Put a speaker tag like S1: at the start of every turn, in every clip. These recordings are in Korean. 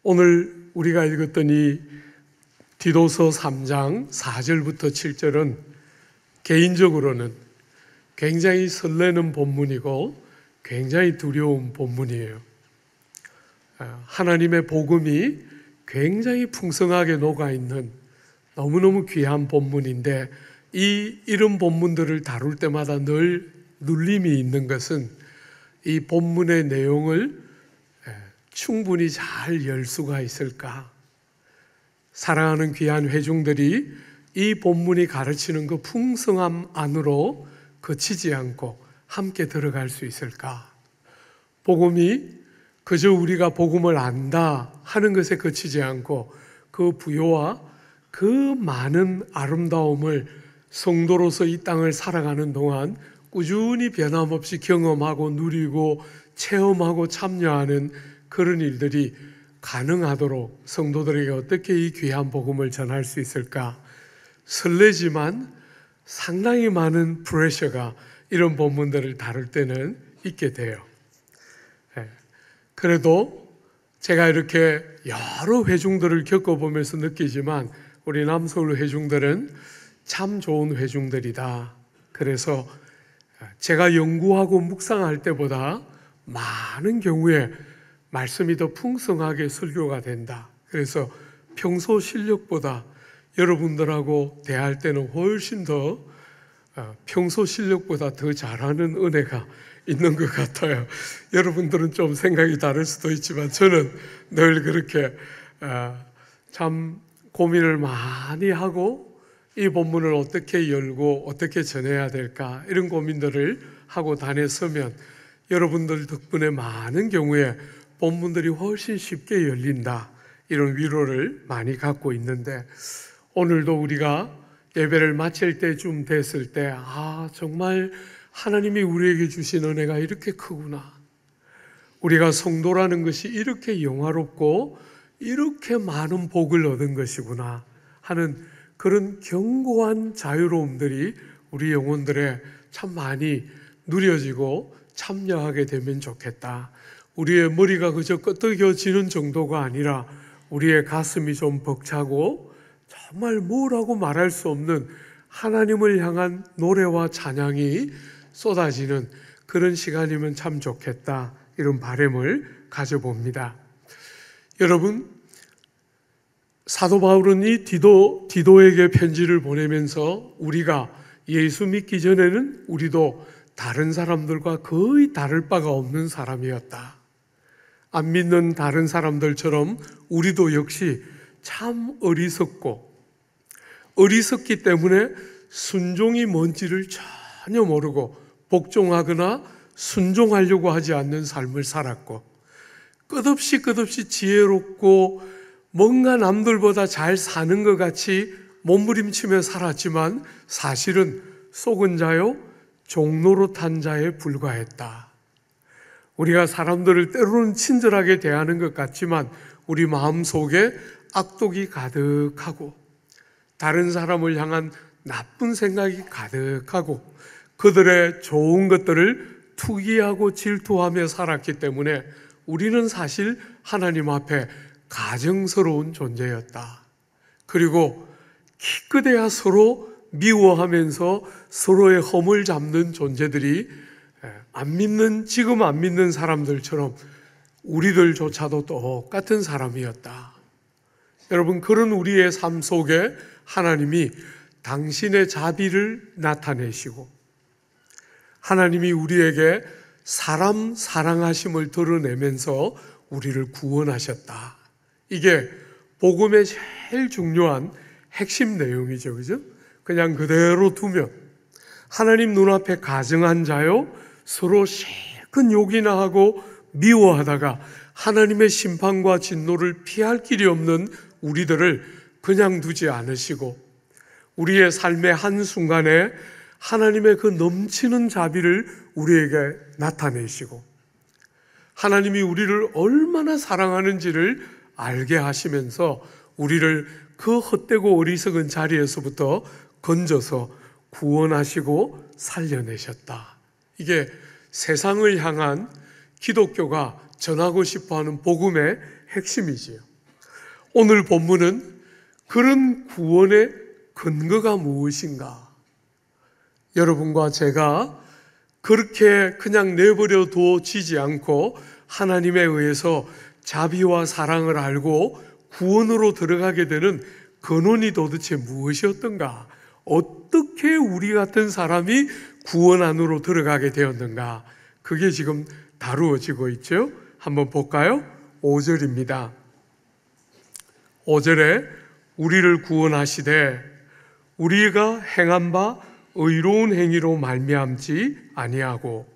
S1: 오늘 우리가 읽었던 이 디도서 3장 4절부터 7절은 개인적으로는 굉장히 설레는 본문이고 굉장히 두려운 본문이에요. 하나님의 복음이 굉장히 풍성하게 녹아있는 너무너무 귀한 본문인데, 이런 본문들을 다룰 때마다 늘 눌림이 있는 것은 이 본문의 내용을 충분히 잘 열 수가 있을까? 사랑하는 귀한 회중들이 이 본문이 가르치는 그 풍성함 안으로 그치지 않고 함께 들어갈 수 있을까? 복음이 그저 우리가 복음을 안다 하는 것에 그치지 않고 그 부요와 그 많은 아름다움을 성도로서 이 땅을 살아가는 동안 꾸준히 변함없이 경험하고 누리고 체험하고 참여하는 그런 일들이 가능하도록 성도들에게 어떻게 이 귀한 복음을 전할 수 있을까? 설레지만 상당히 많은 프레셔가 이런 본문들을 다룰 때는 있게 돼요. 그래도 제가 이렇게 여러 회중들을 겪어보면서 느끼지만 우리 남서울 회중들은 참 좋은 회중들이다. 그래서 제가 연구하고 묵상할 때보다 많은 경우에 말씀이 더 풍성하게 설교가 된다. 그래서 평소 실력보다 여러분들하고 대할 때는 훨씬 더 평소 실력보다 더 잘하는 은혜가 있는 것 같아요. 여러분들은 좀 생각이 다를 수도 있지만 저는 늘 그렇게 참 고민을 많이 하고 이 본문을 어떻게 열고 어떻게 전해야 될까 이런 고민들을 하고 다녔으면 여러분들 덕분에 많은 경우에 본문들이 훨씬 쉽게 열린다, 이런 위로를 많이 갖고 있는데, 오늘도 우리가 예배를 마칠 때쯤 됐을 때 정말 하나님이 우리에게 주신 은혜가 이렇게 크구나, 우리가 성도라는 것이 이렇게 영화롭고 이렇게 많은 복을 얻은 것이구나 하는 그런 견고한 자유로움들이 우리 영혼들에 참 많이 누려지고 참여하게 되면 좋겠다. 우리의 머리가 그저 끄덕여지는 정도가 아니라 우리의 가슴이 좀 벅차고 정말 뭐라고 말할 수 없는 하나님을 향한 노래와 찬양이 쏟아지는 그런 시간이면 참 좋겠다, 이런 바람을 가져봅니다. 여러분, 사도 바울은 이 디도에게 편지를 보내면서 우리가 예수 믿기 전에는 우리도 다른 사람들과 거의 다를 바가 없는 사람이었다. 안 믿는 다른 사람들처럼 우리도 역시 참 어리석기 때문에 순종이 뭔지를 전혀 모르고 복종하거나 순종하려고 하지 않는 삶을 살았고, 끝없이 지혜롭고 뭔가 남들보다 잘 사는 것 같이 몸부림치며 살았지만 사실은 속은 자요 종노릇한 자에 불과했다. 우리가 사람들을 때로는 친절하게 대하는 것 같지만 우리 마음속에 악독이 가득하고 다른 사람을 향한 나쁜 생각이 가득하고 그들의 좋은 것들을 투기하고 질투하며 살았기 때문에 우리는 사실 하나님 앞에 가증스러운 존재였다. 그리고 기껏해야 서로 미워하면서 서로의 허물 잡는 존재들이 지금 안 믿는 사람들처럼 우리들조차도 똑같은 사람이었다. 여러분, 그런 우리의 삶 속에 하나님이 당신의 자비를 나타내시고 하나님이 우리에게 사람 사랑하심을 드러내면서 우리를 구원하셨다. 이게 복음의 제일 중요한 핵심 내용이죠. 그죠? 그냥 그대로 두면 하나님 눈앞에 가증한 자요 서로 실컷 욕이나 하고 미워하다가 하나님의 심판과 진노를 피할 길이 없는 우리들을 그냥 두지 않으시고 우리의 삶의 한순간에 하나님의 그 넘치는 자비를 우리에게 나타내시고 하나님이 우리를 얼마나 사랑하는지를 알게 하시면서 우리를 그 헛되고 어리석은 자리에서부터 건져서 구원하시고 살려내셨다. 이게 세상을 향한 기독교가 전하고 싶어하는 복음의 핵심이지요. 오늘 본문은 그런 구원의 근거가 무엇인가? 여러분과 제가 그렇게 그냥 내버려 두어지지 않고 하나님에 의해서 자비와 사랑을 알고 구원으로 들어가게 되는 근원이 도대체 무엇이었던가? 어떻게 우리 같은 사람이 구원 안으로 들어가게 되었는가? 그게 지금 다루어지고 있죠. 한번 볼까요? 5절입니다. 5절에 우리를 구원하시되 우리가 행한 바 의로운 행위로 말미암지 아니하고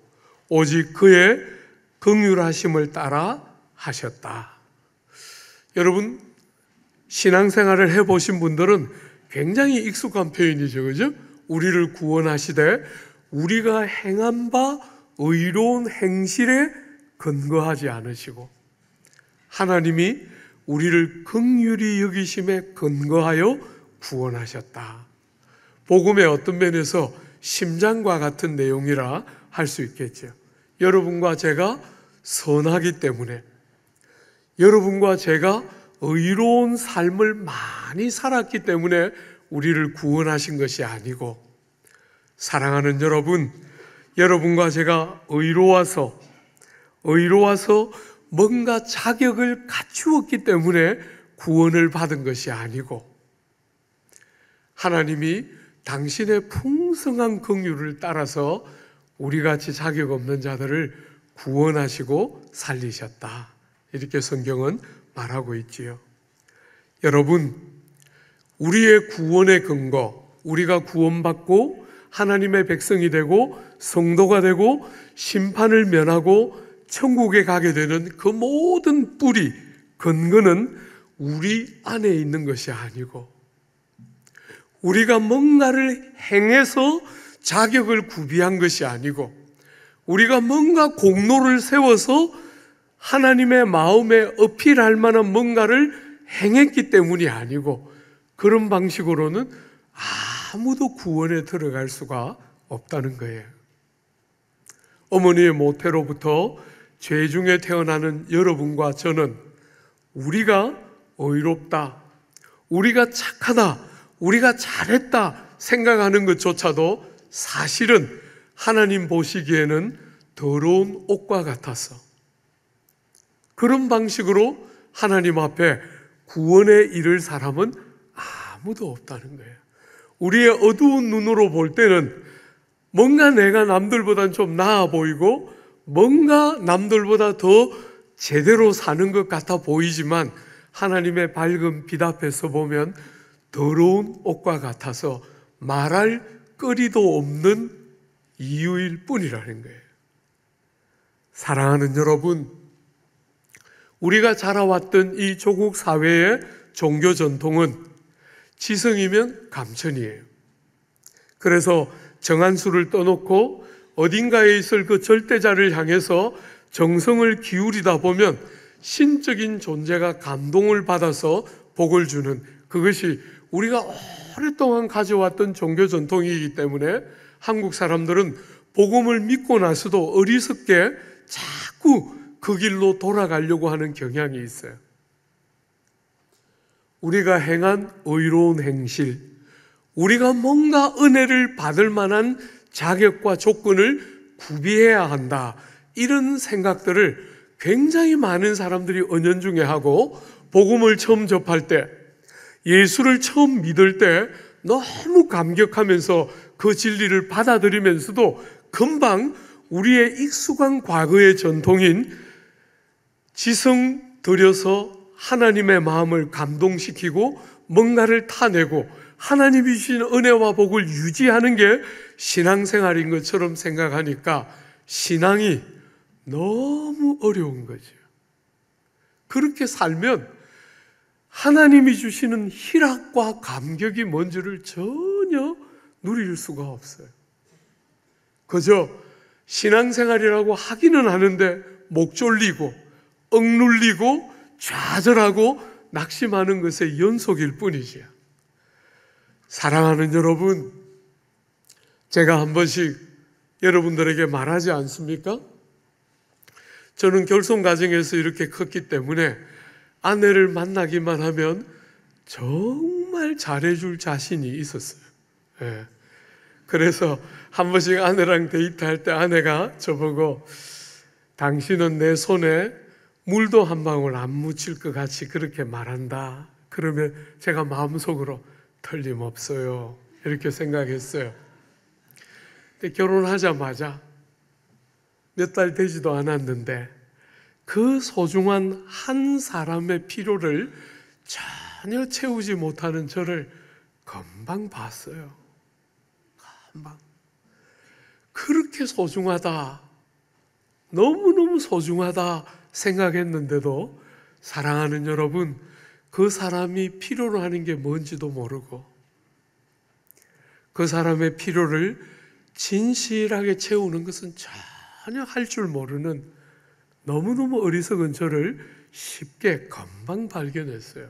S1: 오직 그의 긍휼하심을 따라 하셨다. 여러분, 신앙생활을 해보신 분들은 굉장히 익숙한 표현이죠, 그죠? 우리를 구원하시되 우리가 행한 바 의로운 행실에 근거하지 않으시고 하나님이 우리를 긍휼히 여기심에 근거하여 구원하셨다. 복음의 어떤 면에서 심장과 같은 내용이라 할 수 있겠죠. 여러분과 제가 선하기 때문에, 여러분과 제가 의로운 삶을 많이 살았기 때문에 우리를 구원하신 것이 아니고, 사랑하는 여러분, 여러분과 제가 의로워서 뭔가 자격을 갖추었기 때문에 구원을 받은 것이 아니고, 하나님이 당신의 풍성한 긍휼을 따라서 우리같이 자격 없는 자들을 구원하시고 살리셨다. 이렇게 성경은 말하고 있지요. 여러분, 우리의 구원의 근거, 우리가 구원받고 하나님의 백성이 되고 성도가 되고 심판을 면하고 천국에 가게 되는 그 모든 뿌리, 근거는 우리 안에 있는 것이 아니고 우리가 뭔가를 행해서 자격을 구비한 것이 아니고 우리가 뭔가 공로를 세워서 하나님의 마음에 어필할 만한 뭔가를 행했기 때문이 아니고 그런 방식으로는 아무도 구원에 들어갈 수가 없다는 거예요. 어머니의 모태로부터 죄 중에 태어나는 여러분과 저는 우리가 의롭다, 우리가 착하다, 우리가 잘했다 생각하는 것조차도 사실은 하나님 보시기에는 더러운 옷과 같아서 그런 방식으로 하나님 앞에 구원에 이를 사람은 아무도 없다는 거예요. 우리의 어두운 눈으로 볼 때는 뭔가 내가 남들보다 좀 나아 보이고 뭔가 남들보다 더 제대로 사는 것 같아 보이지만 하나님의 밝은 빛 앞에서 보면 더러운 옷과 같아서 말할 거리도 없는 이유일 뿐이라는 거예요. 사랑하는 여러분, 우리가 자라왔던 이 조국 사회의 종교 전통은 지성이면 감천이에요. 그래서 정한수를 떠놓고 어딘가에 있을 그 절대자를 향해서 정성을 기울이다 보면 신적인 존재가 감동을 받아서 복을 주는, 그것이 우리가 오랫동안 가져왔던 종교 전통이기 때문에 한국 사람들은 복음을 믿고 나서도 어리석게 자꾸 그 길로 돌아가려고 하는 경향이 있어요. 우리가 행한 의로운 행실, 우리가 뭔가 은혜를 받을 만한 자격과 조건을 구비해야 한다, 이런 생각들을 굉장히 많은 사람들이 은연중에 하고 복음을 처음 접할 때, 예수를 처음 믿을 때 너무 감격하면서 그 진리를 받아들이면서도 금방 우리의 익숙한 과거의 전통인 지성 들여서 하나님의 마음을 감동시키고 뭔가를 타내고 하나님이 주신 은혜와 복을 유지하는 게 신앙생활인 것처럼 생각하니까 신앙이 너무 어려운 거죠. 그렇게 살면 하나님이 주시는 희락과 감격이 뭔지를 전혀 누릴 수가 없어요. 그저 신앙생활이라고 하기는 하는데 목 졸리고 억눌리고 좌절하고 낙심하는 것의 연속일 뿐이지요. 사랑하는 여러분, 제가 한 번씩 여러분들에게 말하지 않습니까? 저는 결손 가정에서 이렇게 컸기 때문에 아내를 만나기만 하면 정말 잘해줄 자신이 있었어요. 예. 그래서 한 번씩 아내랑 데이트할 때 아내가 저보고 당신은 내 손에 물도 한 방울 안 묻힐 것 같이 그렇게 말한다. 그러면 제가 마음속으로 틀림없어요, 이렇게 생각했어요. 근데 결혼하자마자 몇 달 되지도 않았는데 그 소중한 한 사람의 필요를 전혀 채우지 못하는 저를 금방 봤어요. 금방. 그렇게 소중하다, 너무너무 소중하다 생각했는데도 사랑하는 여러분, 그 사람이 필요로 하는 게 뭔지도 모르고 그 사람의 필요를 진실하게 채우는 것은 전혀 할 줄 모르는 너무너무 어리석은 저를 쉽게 금방 발견했어요.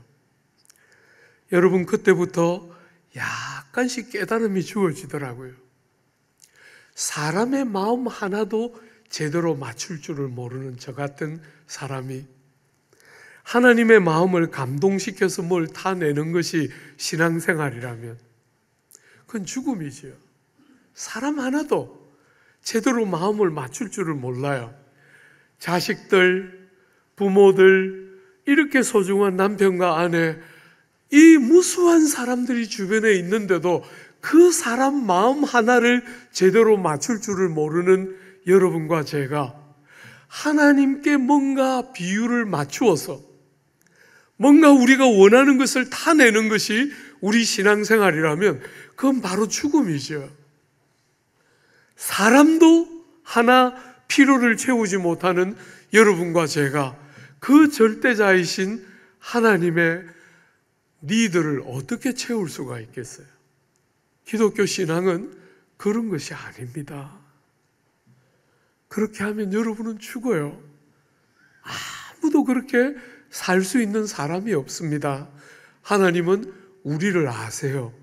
S1: 여러분, 그때부터 약간씩 깨달음이 주어지더라고요. 사람의 마음 하나도 제대로 맞출 줄을 모르는 저 같은 사람이 하나님의 마음을 감동시켜서 뭘 타내는 것이 신앙생활이라면 그건 죽음이지요. 사람 하나도 제대로 마음을 맞출 줄을 몰라요. 자식들, 부모들, 이렇게 소중한 남편과 아내, 이 무수한 사람들이 주변에 있는데도 그 사람 마음 하나를 제대로 맞출 줄을 모르는 여러분과 제가 하나님께 뭔가 비율을 맞추어서 뭔가 우리가 원하는 것을 타내는 것이 우리 신앙생활이라면 그건 바로 죽음이죠. 사람도 하나 필요를 채우지 못하는 여러분과 제가 그 절대자이신 하나님의 니드를 어떻게 채울 수가 있겠어요? 기독교 신앙은 그런 것이 아닙니다. 그렇게 하면 여러분은 죽어요. 아무도 그렇게 살 수 있는 사람이 없습니다. 하나님은 우리를 아세요.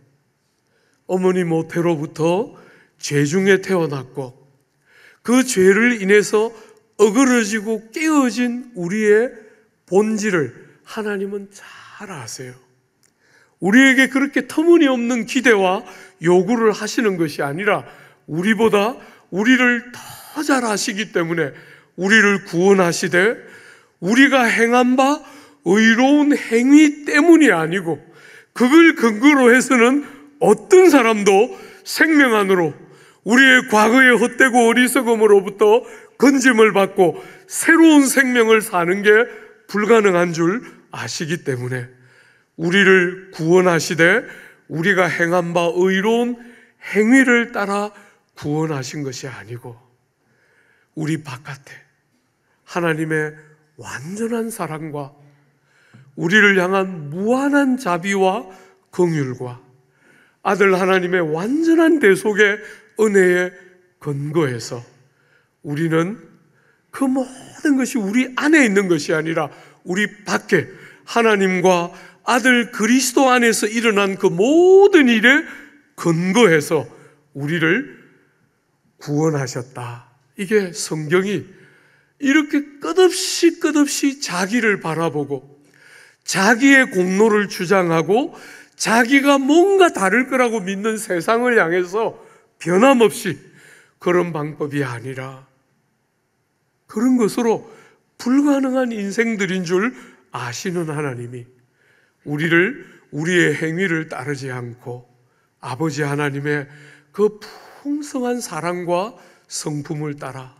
S1: 어머니 모태로부터 죄 중에 태어났고 그 죄를 인해서 어그러지고 깨어진 우리의 본질을 하나님은 잘 아세요. 우리에게 그렇게 터무니없는 기대와 요구를 하시는 것이 아니라 우리보다 우리를 더 잘 아시기 때문에 우리를 구원하시되 우리가 행한 바 의로운 행위 때문이 아니고 그걸 근거로 해서는 어떤 사람도 생명 안으로 우리의 과거의 헛되고 어리석음으로부터 건짐을 받고 새로운 생명을 사는 게 불가능한 줄 아시기 때문에 우리를 구원하시되 우리가 행한 바 의로운 행위를 따라 구원하신 것이 아니고 우리 바깥에 하나님의 완전한 사랑과 우리를 향한 무한한 자비와 긍휼과 아들 하나님의 완전한 대속의 은혜에 근거해서 우리는 그 모든 것이 우리 안에 있는 것이 아니라 우리 밖에 하나님과 아들 그리스도 안에서 일어난 그 모든 일에 근거해서 우리를 구원하셨다. 이게 성경이 이렇게 끝없이 자기를 바라보고 자기의 공로를 주장하고 자기가 뭔가 다를 거라고 믿는 세상을 향해서 변함없이 그런 방법이 아니라 그런 것으로 불가능한 인생들인 줄 아시는 하나님이 우리를 우리의 행위를 따르지 않고 아버지 하나님의 그 풍성한 사랑과 성품을 따라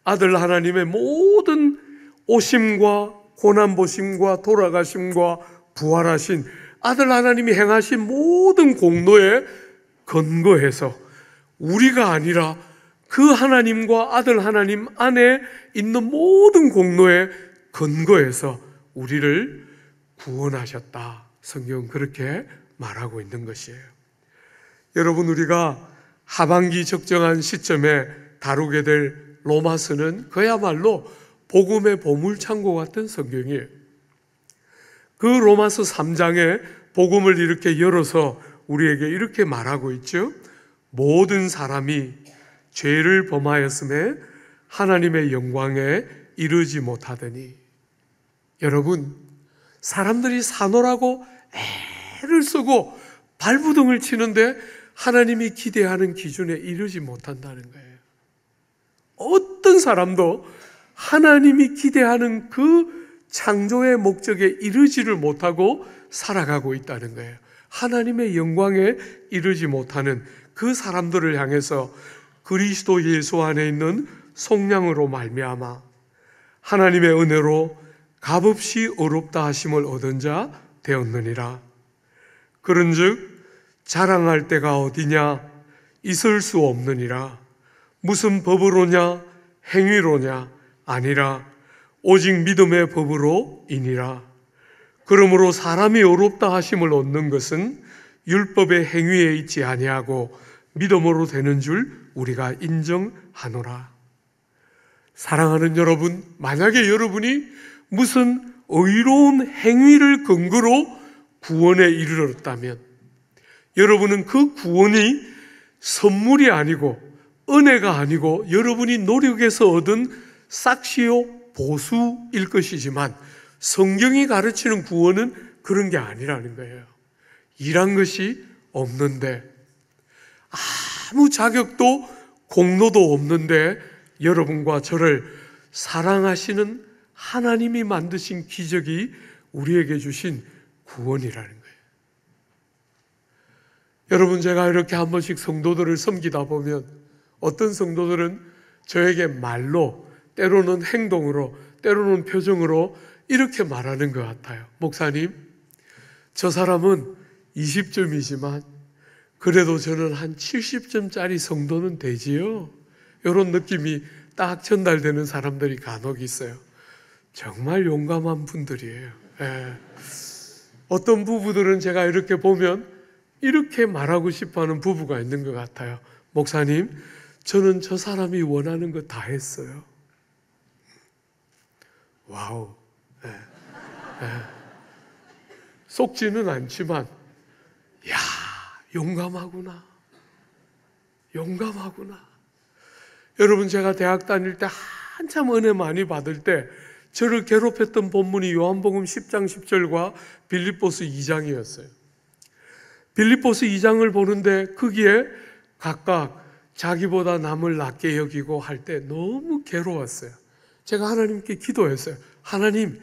S1: 아들 하나님의 모든 오심과 고난보심과 돌아가심과 부활하신 아들 하나님이 행하신 모든 공로에 근거해서 우리가 아니라 그 하나님과 아들 하나님 안에 있는 모든 공로에 근거해서 우리를 구원하셨다. 성경은 그렇게 말하고 있는 것이에요. 여러분, 우리가 하반기 적정한 시점에 다루게 될 로마서는 그야말로 복음의 보물창고 같은 성경이에요. 그 로마서 3장에 복음을 이렇게 열어서 우리에게 이렇게 말하고 있죠. 모든 사람이 죄를 범하였음에 하나님의 영광에 이르지 못하더니. 여러분, 사람들이 사노라고 애를 쓰고 발부둥을 치는데 하나님이 기대하는 기준에 이르지 못한다는 거예요. 어떤 사람도 하나님이 기대하는 그 창조의 목적에 이르지를 못하고 살아가고 있다는 거예요. 하나님의 영광에 이르지 못하는 그 사람들을 향해서 그리스도 예수 안에 있는 속량으로 말미암아 하나님의 은혜로 값없이 어렵다 하심을 얻은 자 되었느니라. 그런즉 자랑할 데가 어디냐? 있을 수 없느니라. 무슨 법으로냐? 행위로냐? 아니라 오직 믿음의 법으로 이니라. 그러므로 사람이 어렵다 하심을 얻는 것은 율법의 행위에 있지 아니하고 믿음으로 되는 줄 우리가 인정하노라. 사랑하는 여러분, 만약에 여러분이 무슨 의로운 행위를 근거로 구원에 이르렀다면 여러분은 그 구원이 선물이 아니고 은혜가 아니고 여러분이 노력해서 얻은 싹시요 보수일 것이지만 성경이 가르치는 구원은 그런 게 아니라는 거예요. 일한 것이 없는데 아무 자격도 공로도 없는데 여러분과 저를 사랑하시는 하나님이 만드신 기적이 우리에게 주신 구원이라는 거예요. 여러분, 제가 이렇게 한 번씩 성도들을 섬기다 보면 어떤 성도들은 저에게 말로, 때로는 행동으로, 때로는 표정으로 이렇게 말하는 것 같아요. 목사님, 저 사람은 20점이지만 그래도 저는 한 70점짜리 성도는 되지요. 이런 느낌이 딱 전달되는 사람들이 간혹 있어요. 정말 용감한 분들이에요. 예. 어떤 부부들은 제가 이렇게 보면 이렇게 말하고 싶어하는 부부가 있는 것 같아요. 목사님, 저는 저 사람이 원하는 거 다 했어요. 와우. 예. 예. 속지는 않지만 야, 용감하구나. 용감하구나. 여러분, 제가 대학 다닐 때 한참 은혜 많이 받을 때 저를 괴롭혔던 본문이 요한복음 10장 10절과 빌립보서 2장이었어요. 빌립보서 2장을 보는데 거기에 각각 자기보다 남을 낮게 여기고 할 때 너무 괴로웠어요. 제가 하나님께 기도했어요. 하나님,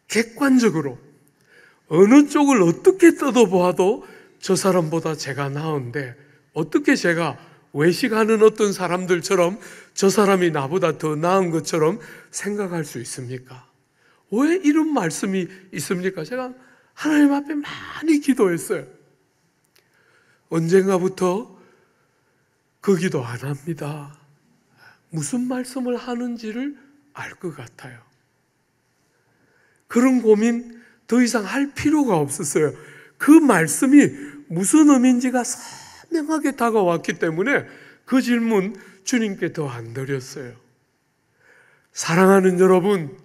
S1: 객관적으로 어느 쪽을 어떻게 뜯어보아도 저 사람보다 제가 나은데 어떻게 제가 외식하는 어떤 사람들처럼 저 사람이 나보다 더 나은 것처럼 생각할 수 있습니까? 왜 이런 말씀이 있습니까? 제가 하나님 앞에 많이 기도했어요. 언젠가부터 그 기도 안 합니다. 무슨 말씀을 하는지를 알 것 같아요. 그런 고민 더 이상 할 필요가 없었어요. 그 말씀이 무슨 의미인지가 선명하게 다가왔기 때문에 그 질문 주님께 더 안 드렸어요. 사랑하는 여러분,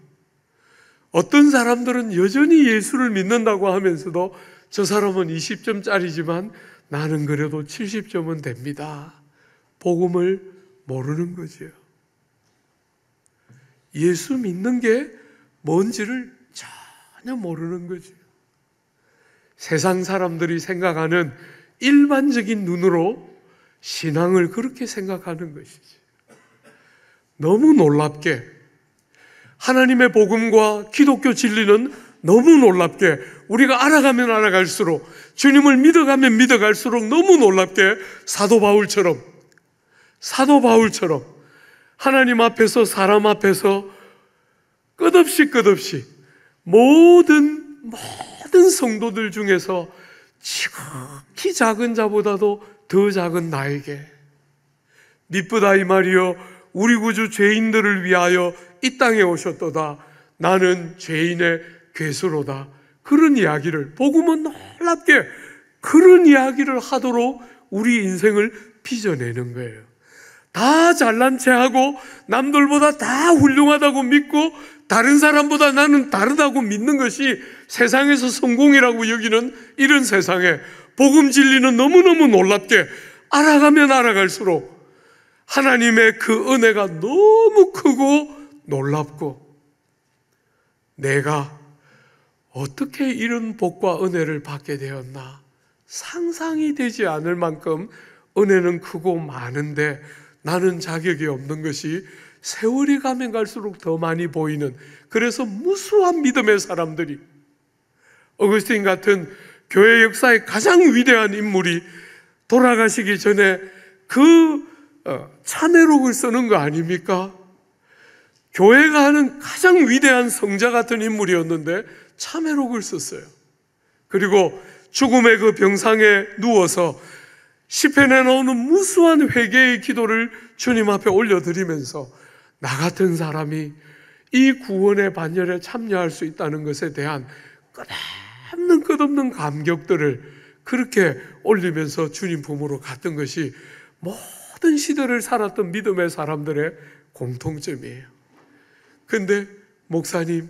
S1: 어떤 사람들은 여전히 예수를 믿는다고 하면서도 저 사람은 20점짜리지만 나는 그래도 70점은 됩니다. 복음을 모르는 거죠. 예수 믿는 게 뭔지를 전혀 모르는 거죠. 세상 사람들이 생각하는 일반적인 눈으로 신앙을 그렇게 생각하는 것이지. 너무 놀랍게 하나님의 복음과 기독교 진리는 너무 놀랍게 우리가 알아가면 알아갈수록, 주님을 믿어가면 믿어갈수록 너무 놀랍게 사도 바울처럼 하나님 앞에서 사람 앞에서 끝없이 모든 성도들 중에서 지극히 작은 자보다도 더 작은 나에게 미쁘다 이 말이여, 우리 구주 죄인들을 위하여 이 땅에 오셨도다. 나는 죄인의 괴수로다. 그런 이야기를, 복음은 놀랍게 그런 이야기를 하도록 우리 인생을 빚어내는 거예요. 다 잘난 체하고 남들보다 다 훌륭하다고 믿고 다른 사람보다 나는 다르다고 믿는 것이 세상에서 성공이라고 여기는 이런 세상에 복음 진리는 너무너무 놀랍게 알아가면 알아갈수록 하나님의 그 은혜가 너무 크고 놀랍고 내가 어떻게 이런 복과 은혜를 받게 되었나? 상상이 되지 않을 만큼 은혜는 크고 많은데 나는 자격이 없는 것이 세월이 가면 갈수록 더 많이 보이는, 그래서 무수한 믿음의 사람들이, 어거스틴 같은 교회 역사의 가장 위대한 인물이 돌아가시기 전에 그 참회록을 쓰는 거 아닙니까? 교회가 하는 가장 위대한 성자 같은 인물이었는데 참회록을 썼어요. 그리고 죽음의 그 병상에 누워서 시편에 나오는 무수한 회개의 기도를 주님 앞에 올려드리면서 나 같은 사람이 이 구원의 반열에 참여할 수 있다는 것에 대한 끝없는 감격들을 그렇게 올리면서 주님 품으로 갔던 것이 모든 시대를 살았던 믿음의 사람들의 공통점이에요. 근데 목사님,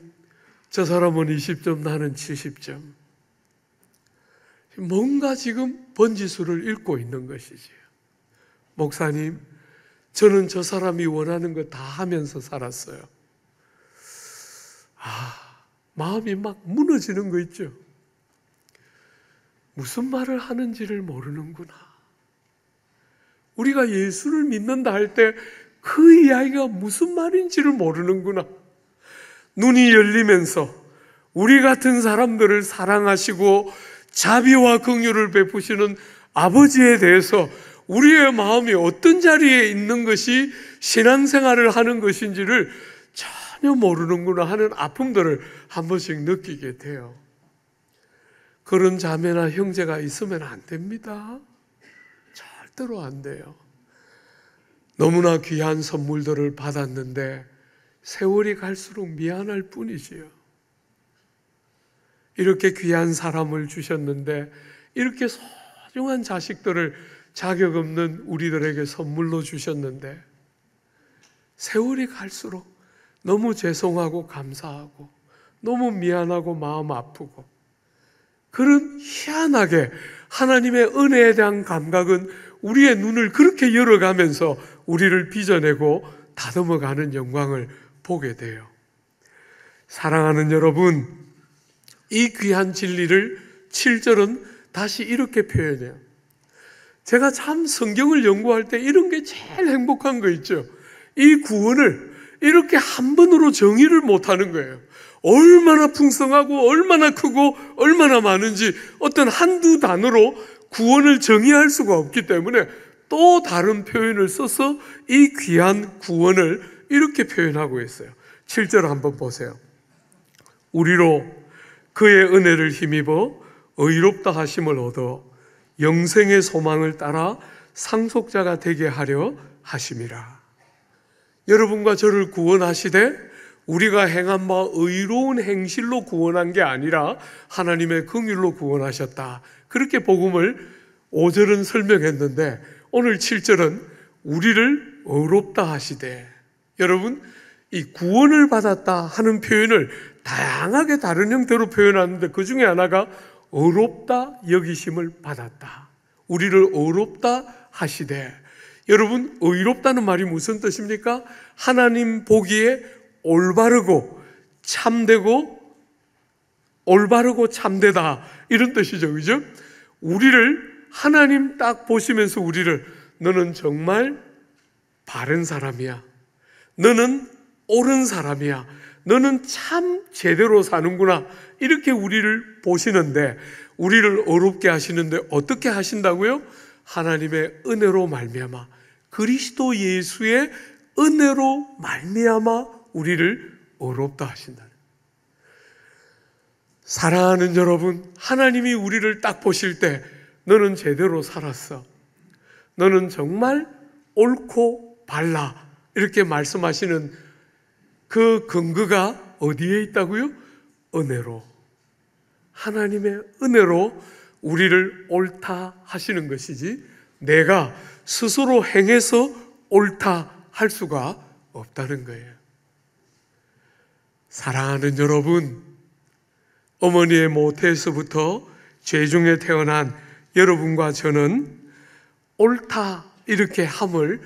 S1: 저 사람은 20점, 나는 70점. 뭔가 지금 번지수를 읽고 있는 것이지요. 목사님, 저는 저 사람이 원하는 거 다 하면서 살았어요. 마음이 막 무너지는 거 있죠. 무슨 말을 하는지를 모르는구나. 우리가 예수를 믿는다 할 때 그 이야기가 무슨 말인지를 모르는구나. 눈이 열리면서 우리 같은 사람들을 사랑하시고 자비와 긍휼을 베푸시는 아버지에 대해서 우리의 마음이 어떤 자리에 있는 것이 신앙생활을 하는 것인지를 전혀 모르는구나 하는 아픔들을 한 번씩 느끼게 돼요. 그런 자매나 형제가 있으면 안 됩니다. 절대로 안 돼요. 너무나 귀한 선물들을 받았는데 세월이 갈수록 미안할 뿐이지요. 이렇게 귀한 사람을 주셨는데 이렇게 소중한 자식들을 자격 없는 우리들에게 선물로 주셨는데 세월이 갈수록 너무 죄송하고 감사하고 너무 미안하고 마음 아프고, 그런 희한하게 하나님의 은혜에 대한 감각은 우리의 눈을 그렇게 열어가면서 우리를 빚어내고 다듬어가는 영광을 보게 돼요. 사랑하는 여러분, 이 귀한 진리를 7절은 다시 이렇게 표현해요. 제가 참 성경을 연구할 때 이런 게 제일 행복한 거 있죠. 이 구원을 이렇게 한 번으로 정의를 못하는 거예요. 얼마나 풍성하고 얼마나 크고 얼마나 많은지 어떤 한두 단어로 구원을 정의할 수가 없기 때문에 또 다른 표현을 써서 이 귀한 구원을 이렇게 표현하고 있어요. 7절 한번 보세요. 우리로 그의 은혜를 힘입어 의롭다 하심을 얻어 영생의 소망을 따라 상속자가 되게 하려 하심이라. 여러분과 저를 구원하시되 우리가 행한 바 의로운 행실로 구원한 게 아니라 하나님의 긍휼로 구원하셨다. 그렇게 복음을 5절은 설명했는데 오늘 7절은 우리를 의롭다 하시되, 여러분 이 구원을 받았다 하는 표현을 다양하게 다른 형태로 표현하는데 그 중에 하나가 의롭다 여기심을 받았다. 우리를 의롭다 하시되, 여러분 의롭다는 말이 무슨 뜻입니까? 하나님 보기에 올바르고 참되다 이런 뜻이죠. 그죠? 우리를 하나님 딱 보시면서 우리를, 너는 정말 바른 사람이야, 너는 옳은 사람이야, 너는 참 제대로 사는구나, 이렇게 우리를 보시는데, 우리를 어렵게 하시는데 어떻게 하신다고요? 하나님의 은혜로 말미암아, 그리스도 예수의 은혜로 말미암아 우리를 어렵다 하신다. 사랑하는 여러분, 하나님이 우리를 딱 보실 때 너는 제대로 살았어, 너는 정말 옳고 발라, 이렇게 말씀하시는 그 근거가 어디에 있다고요? 은혜로, 하나님의 은혜로 우리를 옳다 하시는 것이지 내가 스스로 행해서 옳다 할 수가 없다는 거예요. 사랑하는 여러분, 어머니의 모태에서부터 죄 중에 태어난 여러분과 저는 옳다 이렇게 함을,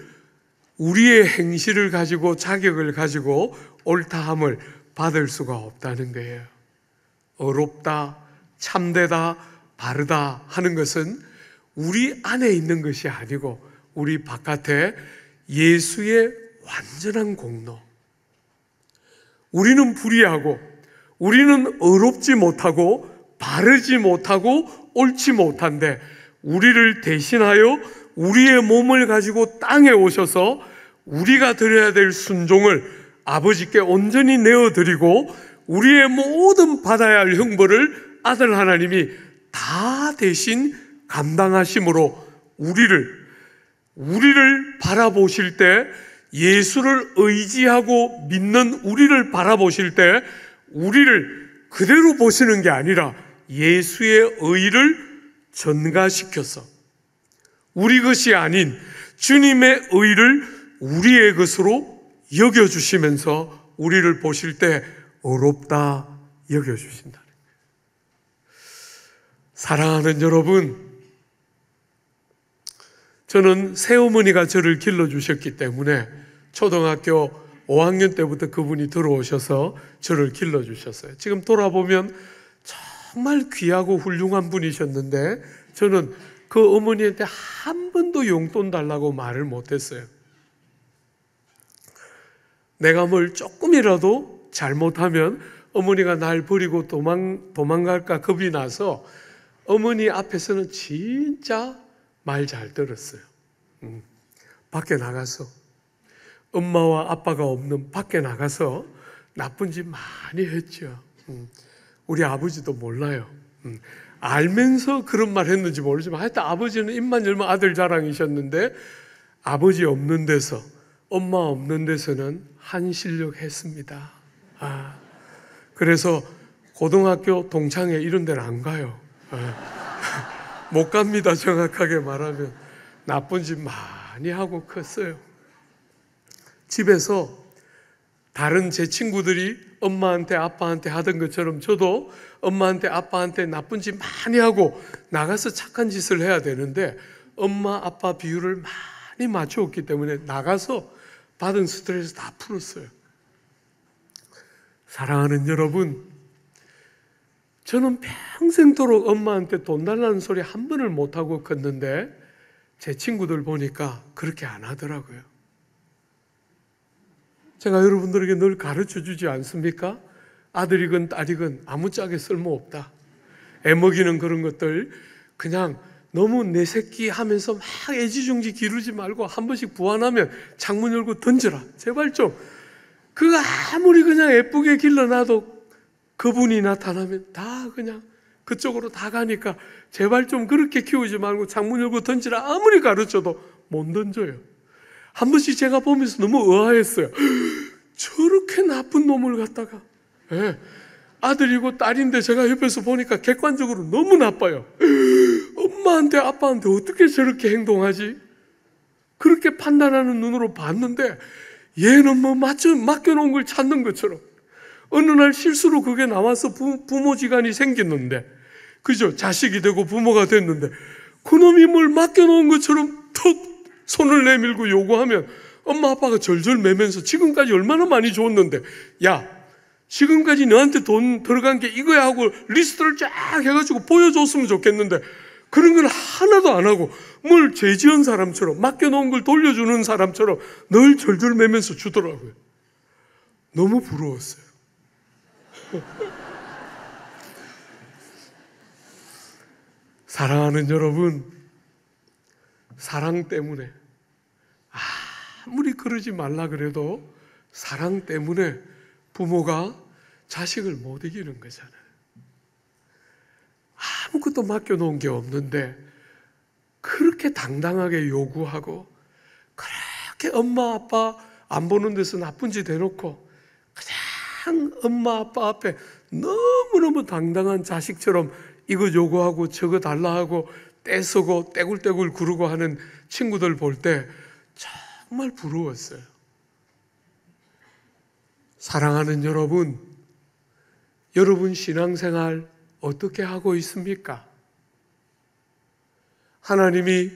S1: 우리의 행실을 가지고 자격을 가지고 옳다 함을 받을 수가 없다는 거예요. 의롭다, 참되다, 바르다 하는 것은 우리 안에 있는 것이 아니고 우리 바깥에 예수의 완전한 공로. 우리는 불의하고 우리는 의롭지 못하고 바르지 못하고 옳지 못한데 우리를 대신하여 우리의 몸을 가지고 땅에 오셔서 우리가 드려야 될 순종을 아버지께 온전히 내어드리고 우리의 모든 받아야 할 형벌을 아들 하나님이 다 대신 감당하심으로 우리를 바라보실 때, 예수를 의지하고 믿는 우리를 바라보실 때 우리를 그대로 보시는 게 아니라 예수의 의를 전가시켜서 우리 것이 아닌 주님의 의를 우리의 것으로 여겨주시면서 우리를 보실 때 의롭다 여겨주신다. 사랑하는 여러분, 저는 새어머니가 저를 길러주셨기 때문에 초등학교 5학년 때부터 그분이 들어오셔서 저를 길러주셨어요. 지금 돌아보면 정말 귀하고 훌륭한 분이셨는데 저는 그 어머니한테 한 번도 용돈 달라고 말을 못했어요. 내가 뭘 조금이라도 잘못하면 어머니가 날 버리고 도망갈까 겁이 나서 어머니 앞에서는 진짜 말 잘 들었어요. 밖에 나가서 엄마와 아빠가 없는 밖에 나가서 나쁜 짓 많이 했죠. 우리 아버지도 몰라요. 알면서 그런 말 했는지 모르지만 하여튼 아버지는 입만 열면 아들 자랑이셨는데 아버지 없는 데서 엄마 없는 데서는 한실력 했습니다. 그래서 고등학교 동창회 이런 데는 안 가요. 못 갑니다. 정확하게 말하면 나쁜 짓 많이 하고 컸어요. 집에서 다른 제 친구들이 엄마한테 아빠한테 하던 것처럼 저도 엄마한테 아빠한테 나쁜 짓 많이 하고 나가서 착한 짓을 해야 되는데 엄마 아빠 비율을 많이 맞춰왔기 때문에 나가서 받은 스트레스 다 풀었어요. 사랑하는 여러분, 저는 평생도록 엄마한테 돈 달라는 소리 한 번을 못하고 컸는데 제 친구들 보니까 그렇게 안 하더라고요. 제가 여러분들에게 늘 가르쳐 주지 않습니까? 아들이건 딸이건 아무짝에 쓸모없다. 애먹이는 그런 것들 그냥 너무 내 새끼 하면서 막 애지중지 기르지 말고 한 번씩 부안하면 창문 열고 던져라. 제발 좀. 그거 아무리 그냥 예쁘게 길러놔도 그분이 나타나면 다 그냥 그쪽으로 다 가니까 제발 좀 그렇게 키우지 말고 창문 열고 던지라. 아무리 가르쳐도 못 던져요. 한 번씩 제가 보면서 너무 의아했어요. 저렇게 나쁜 놈을 갖다가 아들이고 딸인데 제가 옆에서 보니까 객관적으로 너무 나빠요. 엄마한테 아빠한테 어떻게 저렇게 행동하지? 그렇게 판단하는 눈으로 봤는데 얘는 뭐 맡겨놓은 걸 찾는 것처럼 어느 날 실수로 그게 나와서 부모지간이 생겼는데, 그죠? 자식이 되고 부모가 됐는데 그놈이 뭘 맡겨놓은 것처럼 턱 손을 내밀고 요구하면 엄마 아빠가 절절 매면서 지금까지 얼마나 많이 줬는데, 야 지금까지 너한테 돈 들어간 게 이거야 하고 리스트를 쫙 해가지고 보여줬으면 좋겠는데 그런 건 하나도 안 하고 뭘 죄지은 사람처럼 맡겨놓은 걸 돌려주는 사람처럼 늘 절절 매면서 주더라고요. 너무 부러웠어요. 사랑하는 여러분, 사랑 때문에 아무리 그러지 말라 그래도 사랑 때문에 부모가 자식을 못 이기는 거잖아요. 아무것도 맡겨놓은 게 없는데 그렇게 당당하게 요구하고 그렇게 엄마 아빠 안 보는 데서 나쁜 짓 해놓고 그냥 엄마 아빠 앞에 너무너무 당당한 자식처럼 이거 요구하고 저거 달라 하고 떼쓰고 떼굴떼굴 구르고 하는 친구들 볼 때 정말 부러웠어요. 사랑하는 여러분, 여러분 신앙생활 어떻게 하고 있습니까? 하나님이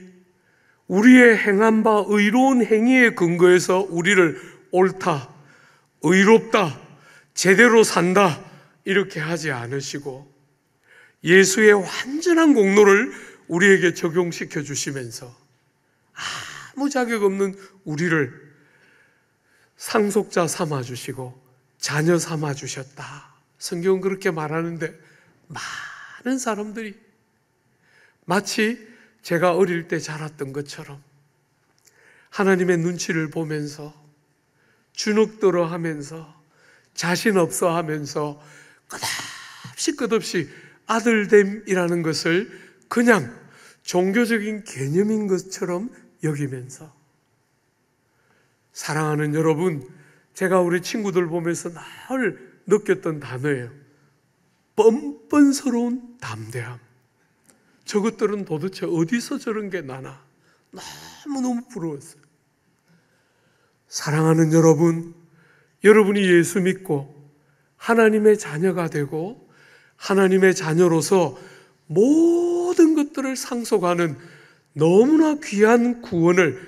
S1: 우리의 행한 바 의로운 행위에 근거해서 우리를 옳다, 의롭다, 제대로 산다 이렇게 하지 않으시고 예수의 완전한 공로를 우리에게 적용시켜 주시면서 아무 자격 없는 우리를 상속자 삼아 주시고 자녀 삼아 주셨다. 성경은 그렇게 말하는데 많은 사람들이 마치 제가 어릴 때 자랐던 것처럼 하나님의 눈치를 보면서 주눅들어 하면서 자신 없어 하면서 끝없이 아들됨이라는 것을 그냥 종교적인 개념인 것처럼 여기면서, 사랑하는 여러분, 제가 우리 친구들 보면서 늘 느꼈던 단어예요. 뻔뻔스러운 담대함. 저것들은 도대체 어디서 저런 게 나나 너무너무 부러웠어요. 사랑하는 여러분, 여러분이 예수 믿고 하나님의 자녀가 되고 하나님의 자녀로서 모든 것들을 상속하는 너무나 귀한 구원을,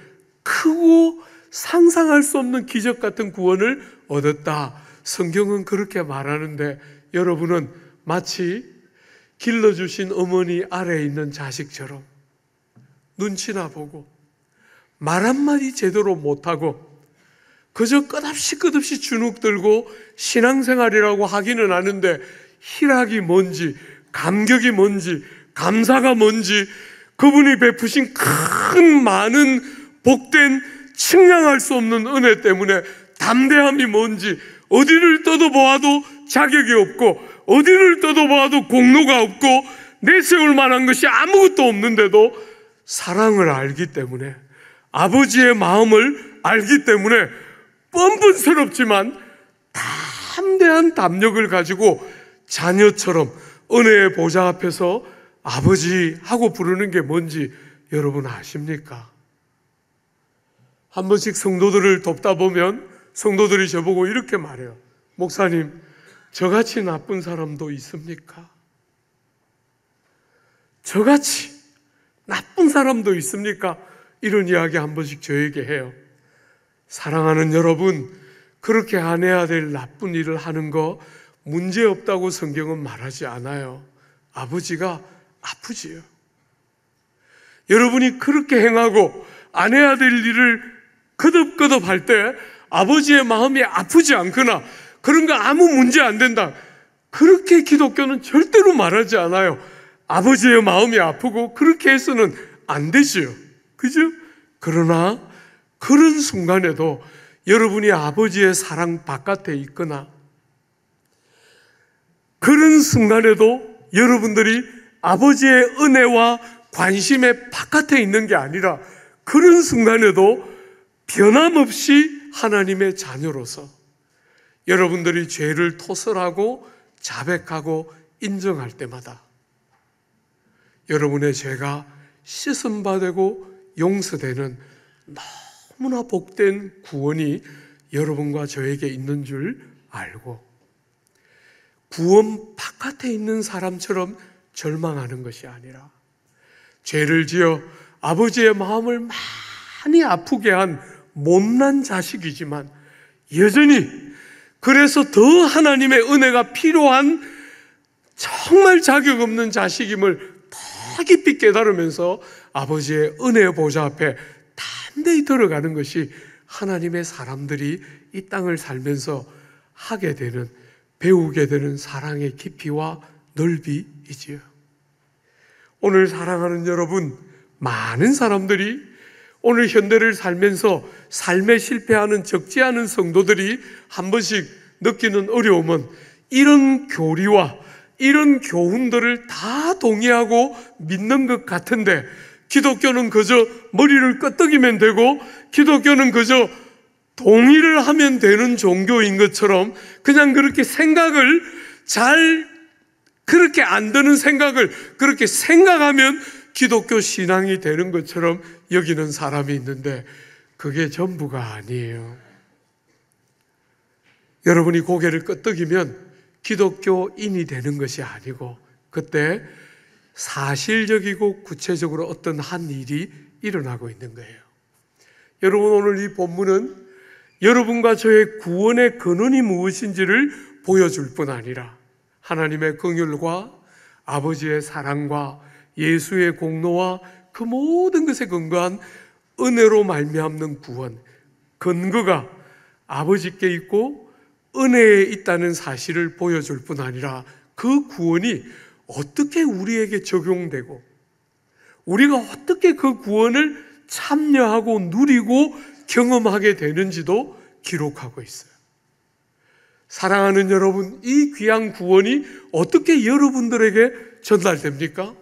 S1: 크고 상상할 수 없는 기적 같은 구원을 얻었다. 성경은 그렇게 말하는데 여러분은 마치 길러주신 어머니 아래에 있는 자식처럼 눈치나 보고 말 한마디 제대로 못하고 그저 끝없이 주눅들고 신앙생활이라고 하기는 하는데 희락이 뭔지, 감격이 뭔지, 감사가 뭔지, 그분이 베푸신 큰 많은 복된 측량할 수 없는 은혜 때문에 담대함이 뭔지, 어디를 떠도보아도 자격이 없고 어디를 떠도보아도 공로가 없고 내세울 만한 것이 아무것도 없는데도 사랑을 알기 때문에, 아버지의 마음을 알기 때문에 뻔뻔스럽지만 담대한 담력을 가지고 자녀처럼 은혜의 보좌 앞에서 아버지 하고 부르는 게 뭔지 여러분 아십니까? 한 번씩 성도들을 돕다 보면 성도들이 저보고 이렇게 말해요. 목사님, 저같이 나쁜 사람도 있습니까? 저같이 나쁜 사람도 있습니까? 이런 이야기 한 번씩 저에게 해요. 사랑하는 여러분, 그렇게 안 해야 될 나쁜 일을 하는 거 문제없다고 성경은 말하지 않아요. 아버지가 아프지요. 여러분이 그렇게 행하고 안 해야 될 일을 거듭거듭 할 때 아버지의 마음이 아프지 않거나 그런 거 아무 문제 안 된다, 그렇게 기독교는 절대로 말하지 않아요. 아버지의 마음이 아프고 그렇게 해서는 안 되지요. 그죠? 그러나 그런 순간에도 여러분이 아버지의 사랑 바깥에 있거나, 그런 순간에도 여러분들이 아버지의 은혜와 관심의 바깥에 있는 게 아니라 그런 순간에도 변함없이 하나님의 자녀로서 여러분들이 죄를 토설하고 자백하고 인정할 때마다 여러분의 죄가 씻음받고 용서되는 너무나 복된 구원이 여러분과 저에게 있는 줄 알고, 구원 바깥에 있는 사람처럼 절망하는 것이 아니라 죄를 지어 아버지의 마음을 많이 아프게 한 못난 자식이지만 여전히 그래서 더 하나님의 은혜가 필요한 정말 자격 없는 자식임을 더 깊이 깨달으면서 아버지의 은혜의 보좌 앞에 담대히 들어가는 것이 하나님의 사람들이 이 땅을 살면서 하게 되는, 배우게 되는 사랑의 깊이와 넓이이지요. 오늘 사랑하는 여러분, 많은 사람들이 오늘 현대를 살면서 삶에 실패하는 적지 않은 성도들이 한 번씩 느끼는 어려움은 이런 교리와 이런 교훈들을 다 동의하고 믿는 것 같은데, 기독교는 그저 머리를 끄덕이면 되고 기독교는 그저 동의를 하면 되는 종교인 것처럼 그냥 그렇게 생각을 그렇게 안 드는 생각을 그렇게 생각하면 기독교 신앙이 되는 것처럼 여기는 사람이 있는데 그게 전부가 아니에요. 여러분이 고개를 끄덕이면 기독교인이 되는 것이 아니고 그때 사실적이고 구체적으로 어떤 한 일이 일어나고 있는 거예요. 여러분, 오늘 이 본문은 여러분과 저의 구원의 근원이 무엇인지를 보여줄 뿐 아니라 하나님의 긍휼과 아버지의 사랑과 예수의 공로와 그 모든 것에 근거한 은혜로 말미암는 구원, 근거가 아버지께 있고 은혜에 있다는 사실을 보여줄 뿐 아니라 그 구원이 어떻게 우리에게 적용되고 우리가 어떻게 그 구원을 참여하고 누리고 경험하게 되는지도 기록하고 있어요. 사랑하는 여러분, 이 귀한 구원이 어떻게 여러분들에게 전달됩니까?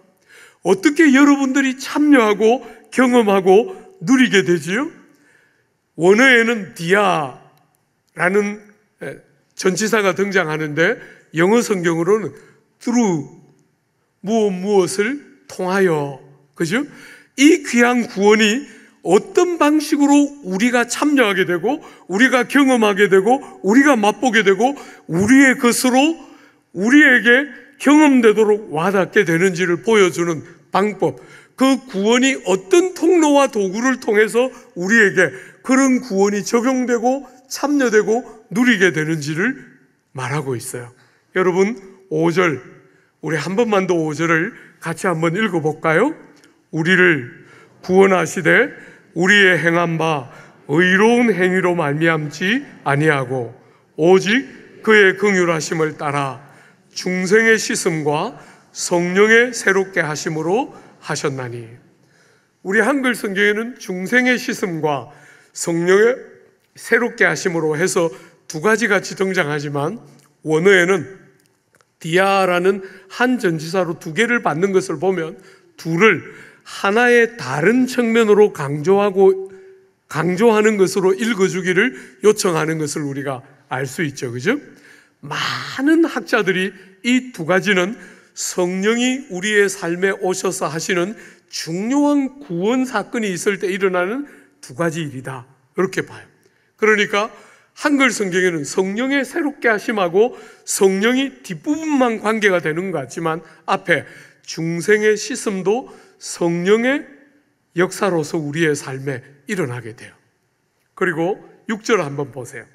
S1: 어떻게 여러분들이 참여하고 경험하고 누리게 되지요? 원어에는 디아라는 전치사가 등장하는데 영어 성경으로는 through 무엇을 통하여, 그죠? 이 귀한 구원이 어떤 방식으로 우리가 참여하게 되고 우리가 경험하게 되고 우리가 맛보게 되고 우리의 것으로 우리에게 경험되도록 와닿게 되는지를 보여주는 방법, 그 구원이 어떤 통로와 도구를 통해서 우리에게 그런 구원이 적용되고 참여되고 누리게 되는지를 말하고 있어요. 여러분, 5절, 우리 한 번만 더 5절을 같이 한번 읽어볼까요? 우리를 구원하시되 우리의 행한 바 의로운 행위로 말미암지 아니하고 오직 그의 긍휼하심을 따라 중생의 씻음과 성령의 새롭게 하심으로 하셨나니. 우리 한글 성경에는 중생의 씻음과 성령의 새롭게 하심으로 해서 두 가지 같이 등장하지만 원어에는 디아라는 한 전치사로 두 개를 받는 것을 보면 둘을 하나의 다른 측면으로 강조하는 것으로 읽어주기를 요청하는 것을 우리가 알 수 있죠. 그죠? 많은 학자들이 이 두 가지는 성령이 우리의 삶에 오셔서 하시는 중요한 구원 사건이 있을 때 일어나는 두 가지 일이다, 이렇게 봐요. 그러니까 한글 성경에는 성령의 새롭게 하심하고 성령이 뒷부분만 관계가 되는 것 같지만 앞에 중생의 씻음도 성령의 역사로서 우리의 삶에 일어나게 돼요. 그리고 6절 한번 보세요.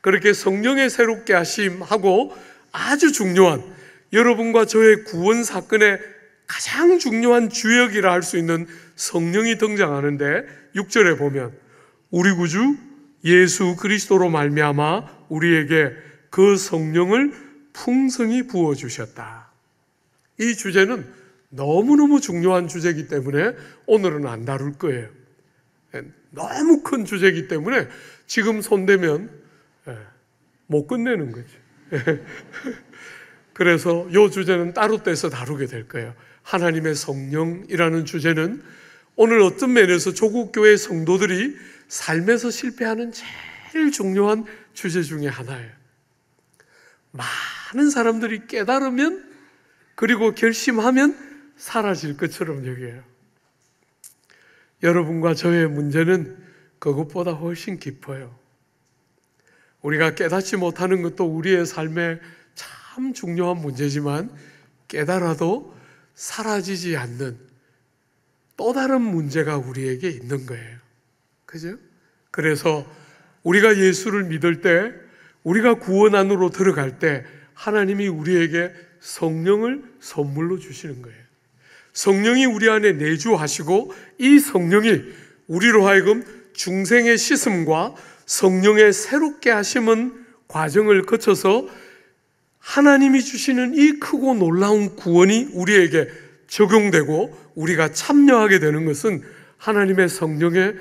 S1: 그렇게 성령의 새롭게 하심하고 아주 중요한, 여러분과 저의 구원 사건의 가장 중요한 주역이라 할 수 있는 성령이 등장하는데 6절에 보면 우리 구주 예수 그리스도로 말미암아 우리에게 그 성령을 풍성히 부어주셨다. 이 주제는 너무너무 중요한 주제이기 때문에 오늘은 안 다룰 거예요. 너무 큰 주제이기 때문에 지금 손대면 못 끝내는 거죠. 그래서 이 주제는 따로 떼서 다루게 될 거예요. 하나님의 성령이라는 주제는 오늘 어떤 면에서 조국교회 성도들이 삶에서 실패하는 제일 중요한 주제 중에 하나예요. 많은 사람들이 깨달으면 그리고 결심하면 사라질 것처럼 여겨요. 여러분과 저의 문제는 그것보다 훨씬 깊어요. 우리가 깨닫지 못하는 것도 우리의 삶에 참 중요한 문제지만 깨달아도 사라지지 않는 또 다른 문제가 우리에게 있는 거예요. 그죠? 그래서 우리가 예수를 믿을 때, 우리가 구원 안으로 들어갈 때 하나님이 우리에게 성령을 선물로 주시는 거예요. 성령이 우리 안에 내주하시고 이 성령이 우리로 하여금 중생의 씻음과 성령의 새롭게 하심은 과정을 거쳐서 하나님이 주시는 이 크고 놀라운 구원이 우리에게 적용되고 우리가 참여하게 되는 것은 하나님의 성령의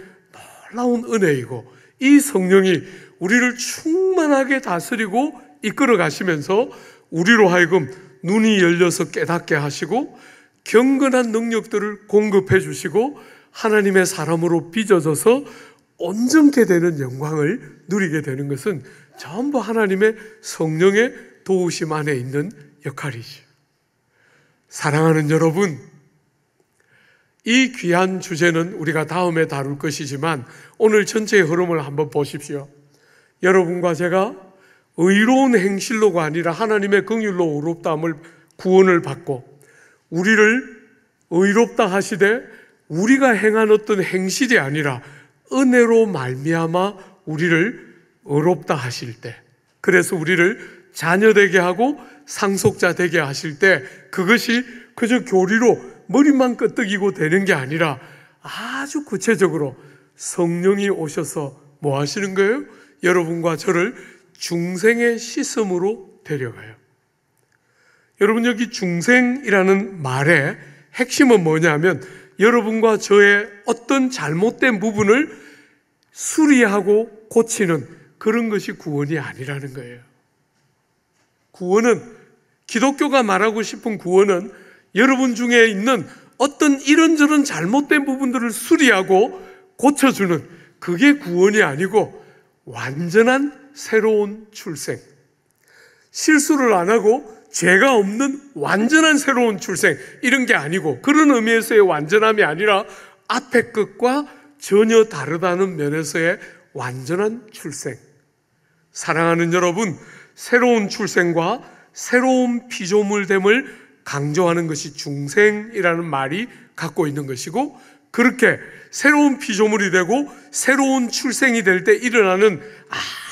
S1: 놀라운 은혜이고, 이 성령이 우리를 충만하게 다스리고 이끌어 가시면서 우리로 하여금 눈이 열려서 깨닫게 하시고 경건한 능력들을 공급해 주시고 하나님의 사람으로 빚어져서 온전케 되는 영광을 누리게 되는 것은 전부 하나님의 성령의 도우심 안에 있는 역할이죠. 사랑하는 여러분, 이 귀한 주제는 우리가 다음에 다룰 것이지만 오늘 전체의 흐름을 한번 보십시오. 여러분과 제가 의로운 행실로가 아니라 하나님의 긍휼로 의롭다함을 구원을 받고 우리를 의롭다 하시되 우리가 행한 어떤 행실이 아니라 은혜로 말미암아 우리를 의롭다 하실 때, 그래서 우리를 자녀 되게 하고 상속자 되게 하실 때 그것이 그저 교리로 머리만 끄덕이고 되는 게 아니라 아주 구체적으로 성령이 오셔서 뭐 하시는 거예요? 여러분과 저를 중생의 시스템으로 데려가요. 여러분, 여기 중생이라는 말의 핵심은 뭐냐면 여러분과 저의 어떤 잘못된 부분을 수리하고 고치는 그런 것이 구원이 아니라는 거예요. 구원은, 기독교가 말하고 싶은 구원은 여러분 중에 있는 어떤 이런저런 잘못된 부분들을 수리하고 고쳐주는, 그게 구원이 아니고 완전한 새로운 출생, 실수를 안 하고 죄가 없는 완전한 새로운 출생, 이런 게 아니고, 그런 의미에서의 완전함이 아니라 앞에 것과 전혀 다르다는 면에서의 완전한 출생. 사랑하는 여러분, 새로운 출생과 새로운 피조물됨을 강조하는 것이 중생이라는 말이 갖고 있는 것이고, 그렇게 새로운 피조물이 되고 새로운 출생이 될 때 일어나는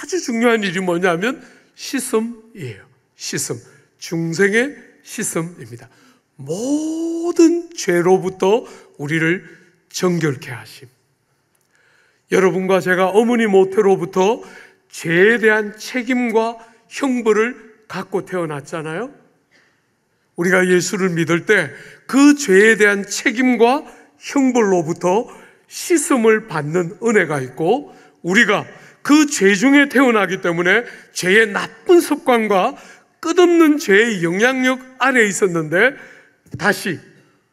S1: 아주 중요한 일이 뭐냐면 시슴이에요. 시슴, 중생의 시슴입니다. 모든 죄로부터 우리를 정결케 하심. 여러분과 제가 어머니 모태로부터 죄에 대한 책임과 형벌을 갖고 태어났잖아요. 우리가 예수를 믿을 때 그 죄에 대한 책임과 형벌로부터 씻음을 받는 은혜가 있고, 우리가 그 죄 중에 태어나기 때문에 죄의 나쁜 습관과 끝없는 죄의 영향력 아래에 있었는데 다시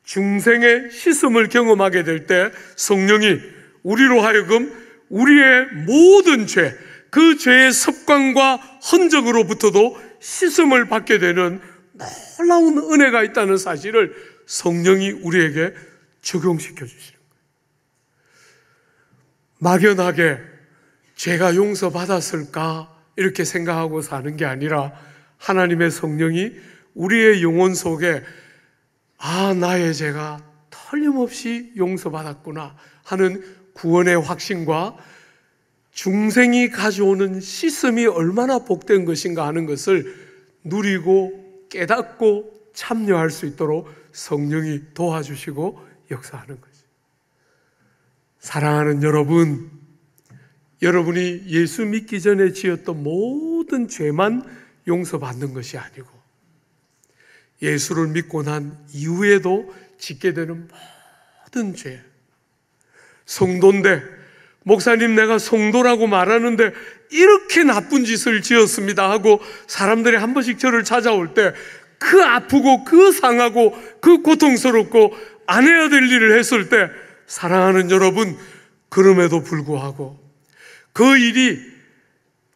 S1: 중생의 씻음을 경험하게 될 때 성령이 우리로 하여금 우리의 모든 죄, 그 죄의 습관과 흔적으로부터도 씻음을 받게 되는 놀라운 은혜가 있다는 사실을 성령이 우리에게 적용시켜 주시는 거예요. 막연하게 죄가 용서받았을까 이렇게 생각하고 사는 게 아니라 하나님의 성령이 우리의 영혼 속에 나의 죄가 틀림없이 용서받았구나 하는 구원의 확신과 중생이 가져오는 씻음이 얼마나 복된 것인가 하는 것을 누리고 깨닫고 참여할 수 있도록 성령이 도와주시고 역사하는 거죠. 사랑하는 여러분, 여러분이 예수 믿기 전에 지었던 모든 죄만 용서받는 것이 아니고 예수를 믿고 난 이후에도 짓게 되는 모든 죄, 성도인데 목사님 내가 성도라고 말하는데 이렇게 나쁜 짓을 지었습니다 하고 사람들이 한 번씩 저를 찾아올 때 그 아프고 그 상하고 그 고통스럽고 안 해야 될 일을 했을 때 사랑하는 여러분, 그럼에도 불구하고 그 일이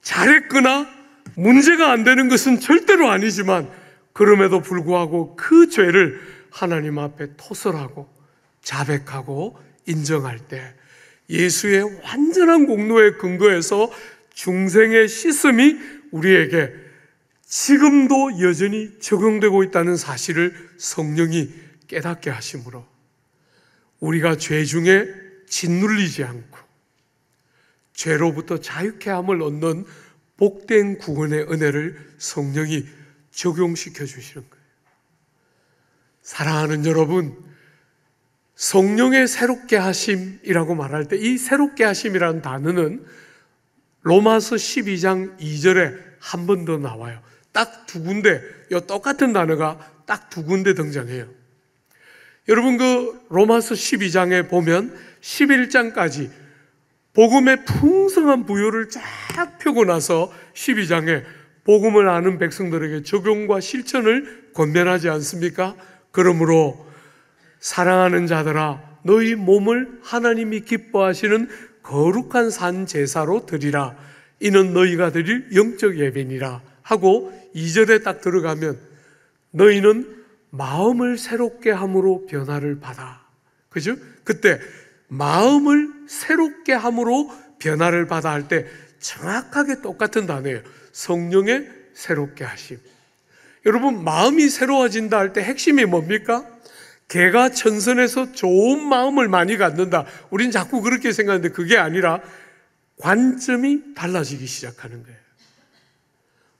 S1: 잘했거나 문제가 안 되는 것은 절대로 아니지만 그럼에도 불구하고 그 죄를 하나님 앞에 토설하고 자백하고 인정할 때 예수의 완전한 공로에 근거해서 중생의 씻음이 우리에게 지금도 여전히 적용되고 있다는 사실을 성령이 깨닫게 하심으로 우리가 죄 중에 짓눌리지 않고 죄로부터 자유케 함을 얻는 복된 구원의 은혜를 성령이 적용시켜 주시는 거예요. 사랑하는 여러분, 성령의 새롭게 하심이라고 말할 때 이 새롭게 하심이라는 단어는 로마서 12장 2절에 한 번 더 나와요. 딱 두 군데, 이 똑같은 단어가 딱 두 군데 등장해요. 여러분, 그 로마서 12장에 보면 11장까지 복음의 풍성한 부요를 쫙 펴고 나서 12장에 복음을 아는 백성들에게 적용과 실천을 권면하지 않습니까? 그러므로 사랑하는 자들아, 너희 몸을 하나님이 기뻐하시는 거룩한 산 제사로 드리라. 이는 너희가 드릴 영적 예배니라 하고 2절에 딱 들어가면 너희는 마음을 새롭게 함으로 변화를 받아. 그죠? 그때 마음을 새롭게 함으로 변화를 받아 할 때 정확하게 똑같은 단어예요. 성령의 새롭게 하심. 여러분, 마음이 새로워진다 할 때 핵심이 뭡니까? 개가 천선에서 좋은 마음을 많이 갖는다. 우린 자꾸 그렇게 생각하는데 그게 아니라 관점이 달라지기 시작하는 거예요.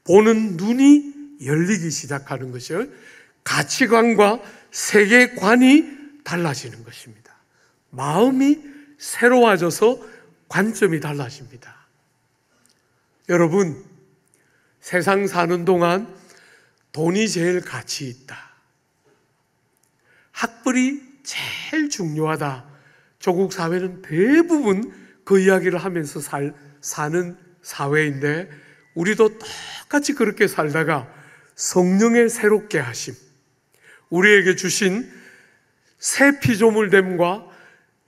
S1: 보는 눈이 열리기 시작하는 것이요, 가치관과 세계관이 달라지는 것입니다. 마음이 새로워져서 관점이 달라집니다. 여러분, 세상 사는 동안 돈이 제일 가치 있다, 학벌이 제일 중요하다, 조국 사회는 대부분 그 이야기를 하면서 사는 사회인데, 우리도 똑같이 그렇게 살다가 성령의 새롭게 하심, 우리에게 주신 새 피조물됨과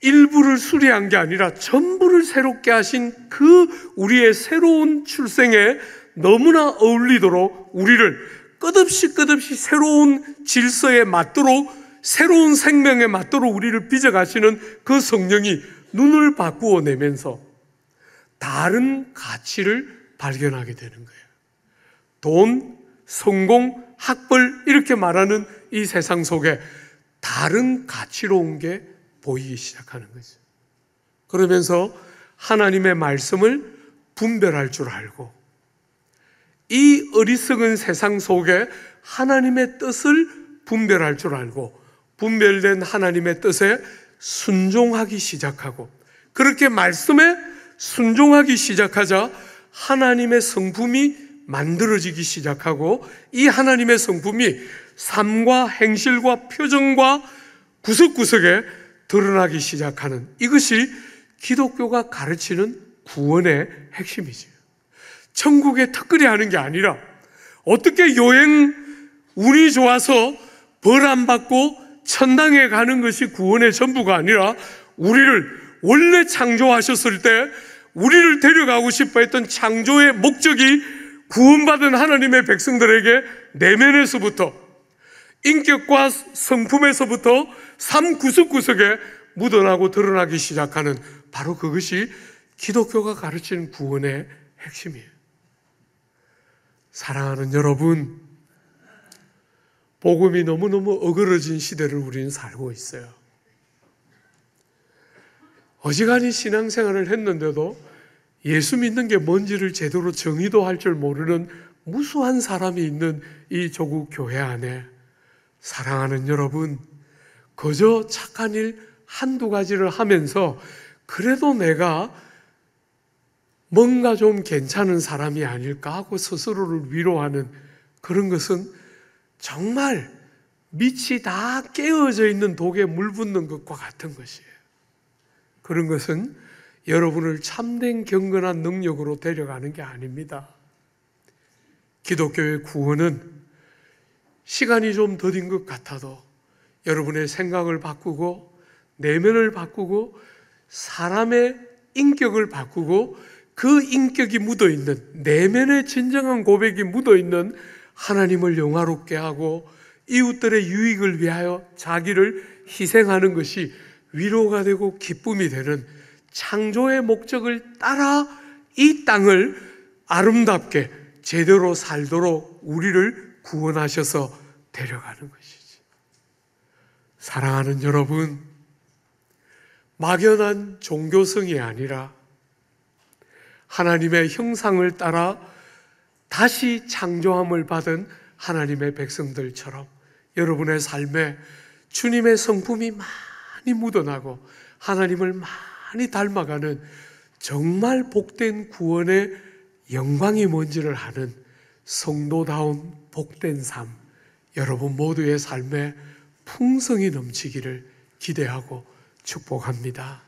S1: 일부를 수리한 게 아니라 전부를 새롭게 하신 그 우리의 새로운 출생에 너무나 어울리도록 우리를 끝없이 새로운 질서에 맞도록, 새로운 생명에 맞도록 우리를 빚어가시는 그 성령이 눈을 바꾸어 내면서 다른 가치를 발견하게 되는 거예요. 돈, 성공, 학벌 이렇게 말하는 이 세상 속에 다른 가치로운 게 보이기 시작하는 거죠. 그러면서 하나님의 말씀을 분별할 줄 알고, 이 어리석은 세상 속에 하나님의 뜻을 분별할 줄 알고, 분별된 하나님의 뜻에 순종하기 시작하고, 그렇게 말씀에 순종하기 시작하자 하나님의 성품이 만들어지기 시작하고, 이 하나님의 성품이 삶과 행실과 표정과 구석구석에 드러나기 시작하는, 이것이 기독교가 가르치는 구원의 핵심이죠. 천국에 특별히 하는 게 아니라, 어떻게 여행 운이 좋아서 벌 안 받고 천당에 가는 것이 구원의 전부가 아니라, 우리를 원래 창조하셨을 때 우리를 데려가고 싶어 했던 창조의 목적이 구원받은 하나님의 백성들에게 내면에서부터, 인격과 성품에서부터 삶 구석구석에 묻어나고 드러나기 시작하는, 바로 그것이 기독교가 가르치는 구원의 핵심이에요. 사랑하는 여러분, 복음이 너무너무 어그러진 시대를 우리는 살고 있어요. 어지간히 신앙생활을 했는데도 예수 믿는 게 뭔지를 제대로 정의도 할 줄 모르는 무수한 사람이 있는 이 조국 교회 안에, 사랑하는 여러분, 그저 착한 일 한두 가지를 하면서 그래도 내가 뭔가 좀 괜찮은 사람이 아닐까 하고 스스로를 위로하는 그런 것은 정말 밑이 다 깨어져 있는 독에 물 붓는 것과 같은 것이에요. 그런 것은 여러분을 참된 경건한 능력으로 데려가는 게 아닙니다. 기독교의 구원은 시간이 좀 더딘 것 같아도 여러분의 생각을 바꾸고 내면을 바꾸고 사람의 인격을 바꾸고, 그 인격이 묻어있는, 내면의 진정한 고백이 묻어있는 하나님을 영화롭게 하고 이웃들의 유익을 위하여 자기를 희생하는 것이 위로가 되고 기쁨이 되는, 창조의 목적을 따라 이 땅을 아름답게 제대로 살도록 우리를 구원하셔서 데려가는 것이지. 사랑하는 여러분, 막연한 종교성이 아니라 하나님의 형상을 따라 다시 창조함을 받은 하나님의 백성들처럼 여러분의 삶에 주님의 성품이 많이 묻어나고 하나님을 많이 닮아가는 정말 복된 구원의 영광이 뭔지를 아는 성도다운 복된 삶, 여러분 모두의 삶에 풍성이 넘치기를 기대하고 축복합니다.